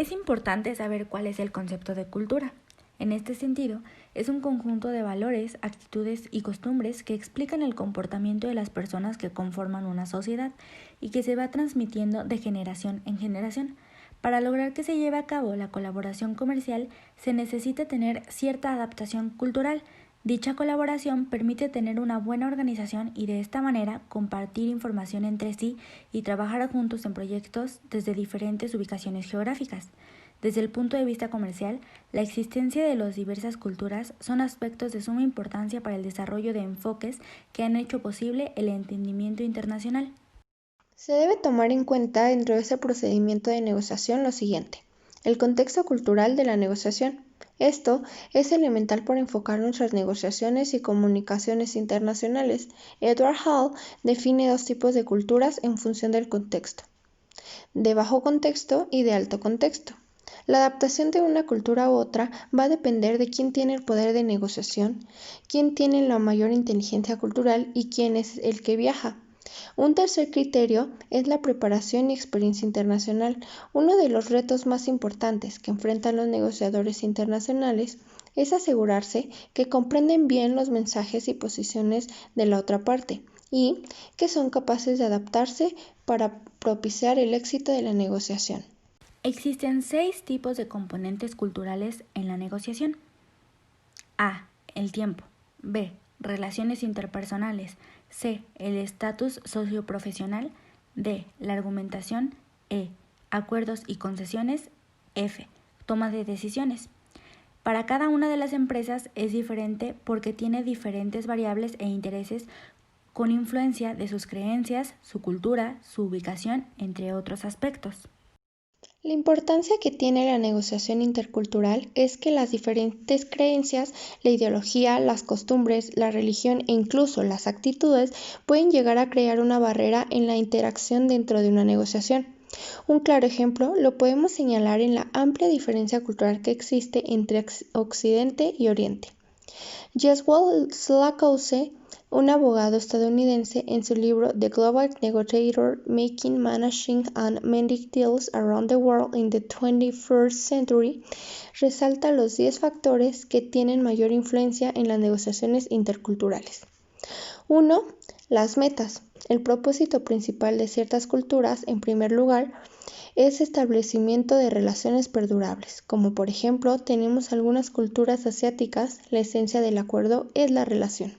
Es importante saber cuál es el concepto de cultura. En este sentido, es un conjunto de valores, actitudes y costumbres que explican el comportamiento de las personas que conforman una sociedad y que se va transmitiendo de generación en generación. Para lograr que se lleve a cabo la colaboración comercial, se necesita tener cierta adaptación cultural. Dicha colaboración permite tener una buena organización y de esta manera compartir información entre sí y trabajar juntos en proyectos desde diferentes ubicaciones geográficas. Desde el punto de vista comercial, la existencia de las diversas culturas son aspectos de suma importancia para el desarrollo de enfoques que han hecho posible el entendimiento internacional. Se debe tomar en cuenta dentro de ese procedimiento de negociación lo siguiente: el contexto cultural de la negociación. Esto es elemental para enfocar nuestras negociaciones y comunicaciones internacionales. Edward Hall define dos tipos de culturas en función del contexto: de bajo contexto y de alto contexto. La adaptación de una cultura u otra va a depender de quién tiene el poder de negociación, quién tiene la mayor inteligencia cultural y quién es el que viaja. Un tercer criterio es la preparación y experiencia internacional. Uno de los retos más importantes que enfrentan los negociadores internacionales es asegurarse que comprenden bien los mensajes y posiciones de la otra parte y que son capaces de adaptarse para propiciar el éxito de la negociación. Existen 6 tipos de componentes culturales en la negociación. A. El tiempo. B. Relaciones interpersonales. C. El estatus socioprofesional. D. La argumentación. E. Acuerdos y concesiones. F. Toma de decisiones. Para cada una de las empresas es diferente porque tiene diferentes variables e intereses con influencia de sus creencias, su cultura, su ubicación, entre otros aspectos. La importancia que tiene la negociación intercultural es que las diferentes creencias, la ideología, las costumbres, la religión e incluso las actitudes pueden llegar a crear una barrera en la interacción dentro de una negociación. Un claro ejemplo lo podemos señalar en la amplia diferencia cultural que existe entre Occidente y Oriente. Jeswell Slacose, un abogado estadounidense, en su libro The Global Negotiator: Making, Managing and Mending Deals Around the World in the 21st Century, resalta los 10 factores que tienen mayor influencia en las negociaciones interculturales. 1. Las metas. El propósito principal de ciertas culturas, en primer lugar, es establecimiento de relaciones perdurables, como por ejemplo tenemos algunas culturas asiáticas, la esencia del acuerdo es la relación.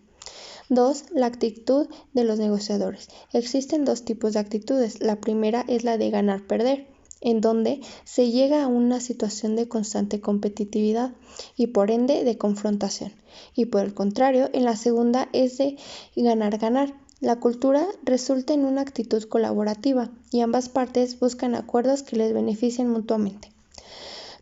2. La actitud de los negociadores. Existen dos tipos de actitudes. La primera es la de ganar-perder, en donde se llega a una situación de constante competitividad y por ende de confrontación. Y por el contrario, en la segunda es de ganar-ganar. La cultura resulta en una actitud colaborativa y ambas partes buscan acuerdos que les beneficien mutuamente.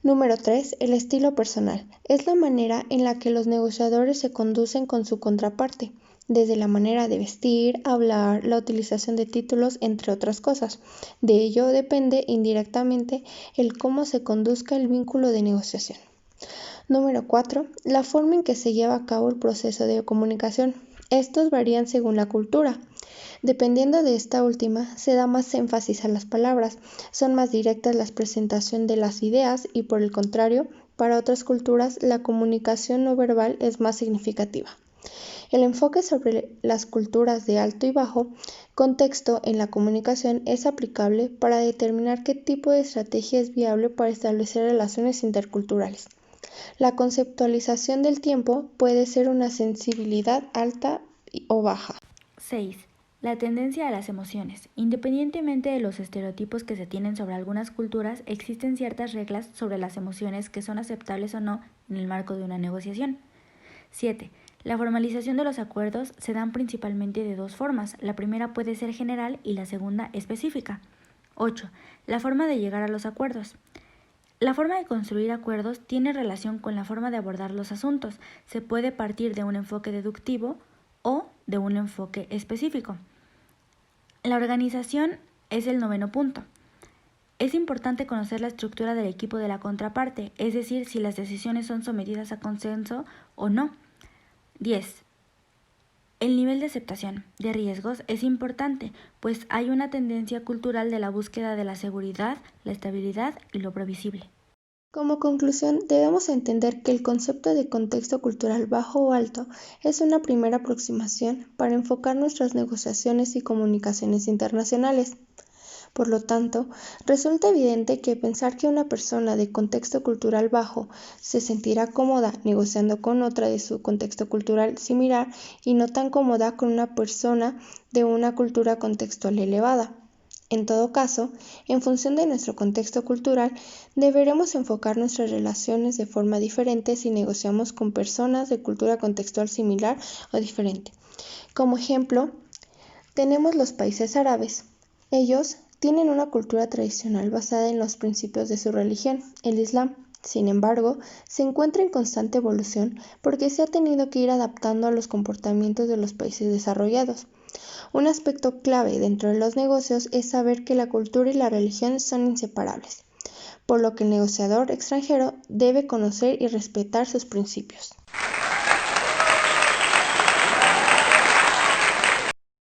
Número 3. El estilo personal. Es la manera en la que los negociadores se conducen con su contraparte, desde la manera de vestir, hablar, la utilización de títulos, entre otras cosas. De ello depende indirectamente el cómo se conduzca el vínculo de negociación. Número 4. La forma en que se lleva a cabo el proceso de comunicación. Estos varían según la cultura. Dependiendo de esta última, se da más énfasis a las palabras, son más directas la presentación de las ideas y por el contrario, para otras culturas la comunicación no verbal es más significativa. El enfoque sobre las culturas de alto y bajo contexto en la comunicación es aplicable para determinar qué tipo de estrategia es viable para establecer relaciones interculturales. La conceptualización del tiempo puede ser una sensibilidad alta o baja. 6. La tendencia a las emociones. Independientemente de los estereotipos que se tienen sobre algunas culturas, existen ciertas reglas sobre las emociones que son aceptables o no en el marco de una negociación. 7. La formalización de los acuerdos se dan principalmente de dos formas. La primera puede ser general y la segunda específica. 8. La forma de llegar a los acuerdos. La forma de construir acuerdos tiene relación con la forma de abordar los asuntos. Se puede partir de un enfoque deductivo o de un enfoque específico. La organización es el 9º punto. Es importante conocer la estructura del equipo de la contraparte, es decir, si las decisiones son sometidas a consenso o no. 10. El nivel de aceptación de riesgos es importante, pues hay una tendencia cultural de la búsqueda de la seguridad, la estabilidad y lo previsible. Como conclusión, debemos entender que el concepto de contexto cultural bajo o alto es una primera aproximación para enfocar nuestras negociaciones y comunicaciones internacionales. Por lo tanto, resulta evidente que pensar que una persona de contexto cultural bajo se sentirá cómoda negociando con otra de su contexto cultural similar y no tan cómoda con una persona de una cultura contextual elevada. En todo caso, en función de nuestro contexto cultural, deberemos enfocar nuestras relaciones de forma diferente si negociamos con personas de cultura contextual similar o diferente. Como ejemplo, tenemos los países árabes. Ellos tienen una cultura tradicional basada en los principios de su religión, el Islam. Sin embargo, se encuentra en constante evolución porque se ha tenido que ir adaptando a los comportamientos de los países desarrollados. Un aspecto clave dentro de los negocios es saber que la cultura y la religión son inseparables, por lo que el negociador extranjero debe conocer y respetar sus principios.